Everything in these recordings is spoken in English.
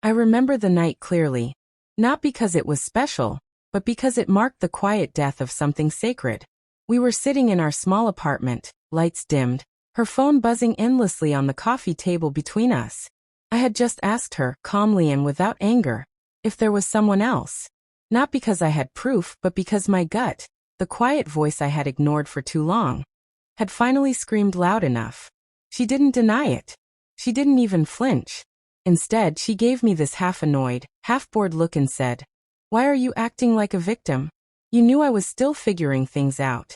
I remember the night clearly. Not because it was special, but because it marked the quiet death of something sacred. We were sitting in our small apartment, lights dimmed, her phone buzzing endlessly on the coffee table between us. I had just asked her, calmly and without anger, if there was someone else. Not because I had proof, but because my gut, the quiet voice I had ignored for too long, had finally screamed loud enough. She didn't deny it. She didn't even flinch. Instead, she gave me this half-annoyed, half-bored look and said, "Why are you acting like a victim? You knew I was still figuring things out."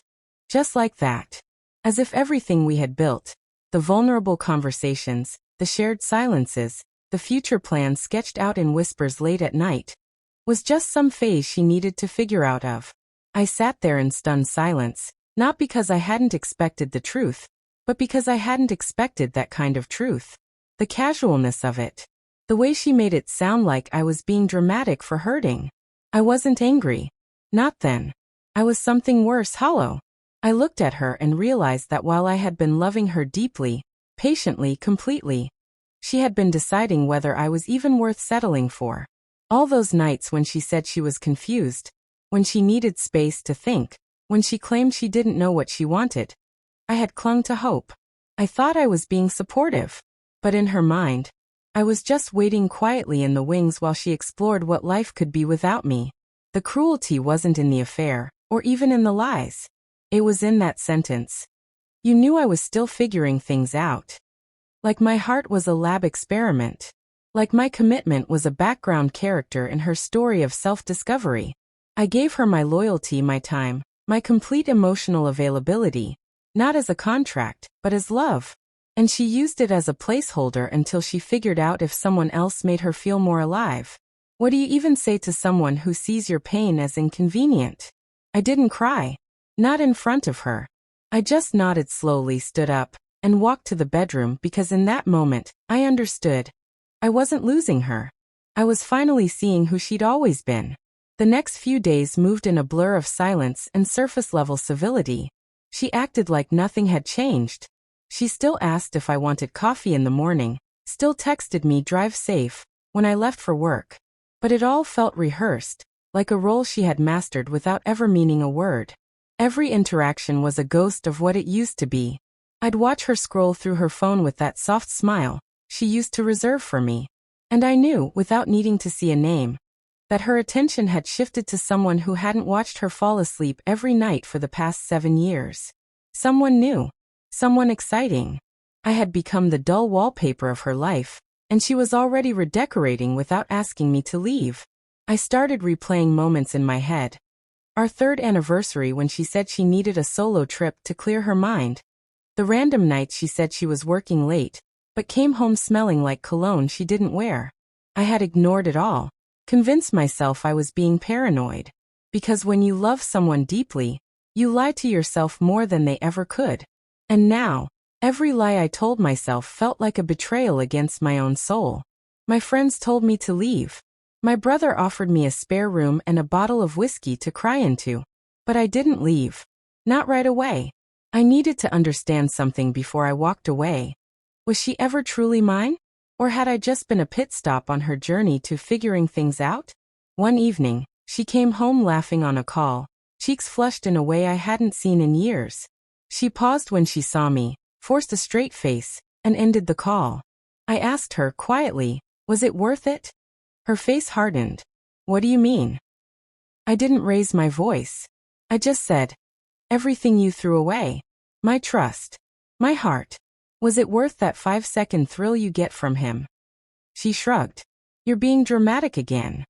Just like that. As if everything we had built, the vulnerable conversations, the shared silences, the future plans sketched out in whispers late at night, was just some phase she needed to figure out of. I sat there in stunned silence, not because I hadn't expected the truth, but because I hadn't expected that kind of truth. The casualness of it. The way she made it sound like I was being dramatic for hurting. I wasn't angry. Not then. I was something worse, hollow. I looked at her and realized that while I had been loving her deeply, patiently, completely, she had been deciding whether I was even worth settling for. All those nights when she said she was confused, when she needed space to think, when she claimed she didn't know what she wanted, I had clung to hope. I thought I was being supportive. But in her mind, I was just waiting quietly in the wings while she explored what life could be without me. The cruelty wasn't in the affair, or even in the lies. It was in that sentence. You knew I was still figuring things out. Like my heart was a lab experiment. Like my commitment was a background character in her story of self-discovery. I gave her my loyalty, my time, my complete emotional availability, not as a contract, but as love. And she used it as a placeholder until she figured out if someone else made her feel more alive. What do you even say to someone who sees your pain as inconvenient? I didn't cry. Not in front of her. I just nodded slowly, stood up, and walked to the bedroom because in that moment, I understood. I wasn't losing her. I was finally seeing who she'd always been. The next few days moved in a blur of silence and surface-level civility. She acted like nothing had changed. She still asked if I wanted coffee in the morning, still texted me drive safe when I left for work. But it all felt rehearsed, like a role she had mastered without ever meaning a word. Every interaction was a ghost of what it used to be. I'd watch her scroll through her phone with that soft smile she used to reserve for me. And I knew, without needing to see a name, that her attention had shifted to someone who hadn't watched her fall asleep every night for the past 7 years. Someone new. Someone exciting. I had become the dull wallpaper of her life, and she was already redecorating without asking me to leave. I started replaying moments in my head. Our 3rd anniversary when she said she needed a solo trip to clear her mind. The random nights she said she was working late, but came home smelling like cologne she didn't wear. I had ignored it all, convinced myself I was being paranoid. Because when you love someone deeply, you lie to yourself more than they ever could. And now, every lie I told myself felt like a betrayal against my own soul. My friends told me to leave. My brother offered me a spare room and a bottle of whiskey to cry into. But I didn't leave. Not right away. I needed to understand something before I walked away. Was she ever truly mine? Or had I just been a pit stop on her journey to figuring things out? One evening, she came home laughing on a call, cheeks flushed in a way I hadn't seen in years. She paused when she saw me, forced a straight face, and ended the call. I asked her quietly, was it worth it? Her face hardened. What do you mean? I didn't raise my voice. I just said, everything you threw away. My trust. My heart. Was it worth that 5-second thrill you get from him? She shrugged. You're being dramatic again.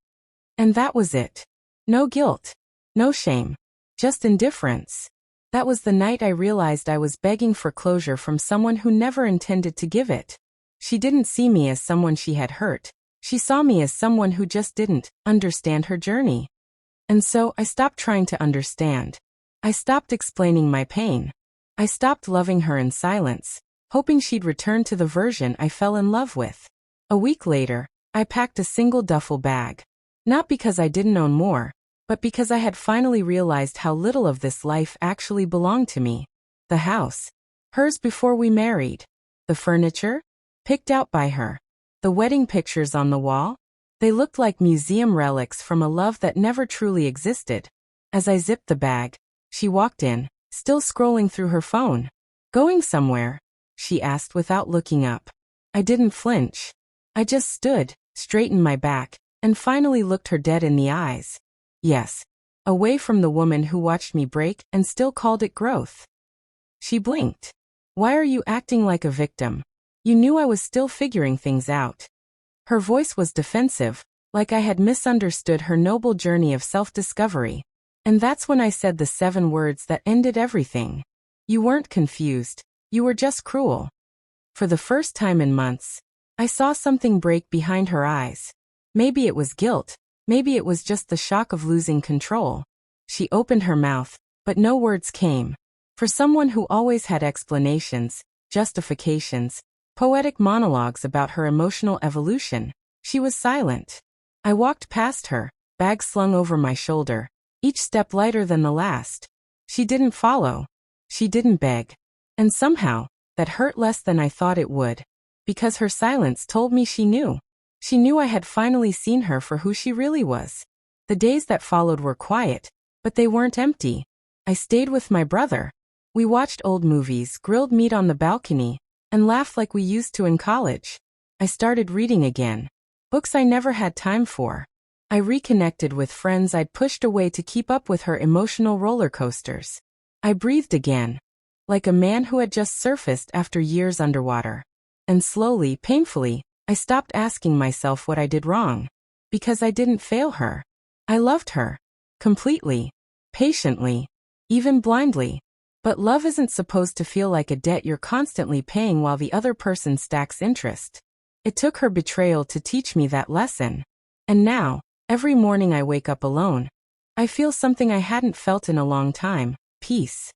And that was it. No guilt. No shame. Just indifference. That was the night I realized I was begging for closure from someone who never intended to give it. She didn't see me as someone she had hurt. She saw me as someone who just didn't understand her journey. And so I stopped trying to understand. I stopped explaining my pain. I stopped loving her in silence, hoping she'd return to the version I fell in love with. A week later, I packed a single duffel bag. Not because I didn't own more, but because I had finally realized how little of this life actually belonged to me. The house. Hers before we married. The furniture. Picked out by her. The wedding pictures on the wall. They looked like museum relics from a love that never truly existed. As I zipped the bag, she walked in, still scrolling through her phone. "Going somewhere?" she asked without looking up. I didn't flinch. I just stood, straightened my back, and finally looked her dead in the eyes. Yes. Away from the woman who watched me break and still called it growth. She blinked. "Why are you acting like a victim? You knew I was still figuring things out." Her voice was defensive, like I had misunderstood her noble journey of self-discovery. And that's when I said the 7 words that ended everything. "You weren't confused. You were just cruel." For the first time in months, I saw something break behind her eyes. Maybe it was guilt. Maybe it was just the shock of losing control. She opened her mouth, but no words came. For someone who always had explanations, justifications, poetic monologues about her emotional evolution, she was silent. I walked past her, bag slung over my shoulder, each step lighter than the last. She didn't follow. She didn't beg. And somehow, that hurt less than I thought it would. Because her silence told me she knew. She knew I had finally seen her for who she really was. The days that followed were quiet, but they weren't empty. I stayed with my brother. We watched old movies, grilled meat on the balcony, and laughed like we used to in college. I started reading again. Books I never had time for. I reconnected with friends I'd pushed away to keep up with her emotional roller coasters. I breathed again, like a man who had just surfaced after years underwater. And slowly, painfully, I stopped asking myself what I did wrong. Because I didn't fail her. I loved her. Completely. Patiently. Even blindly. But love isn't supposed to feel like a debt you're constantly paying while the other person stacks interest. It took her betrayal to teach me that lesson. And now, every morning I wake up alone, I feel something I hadn't felt in a long time: peace.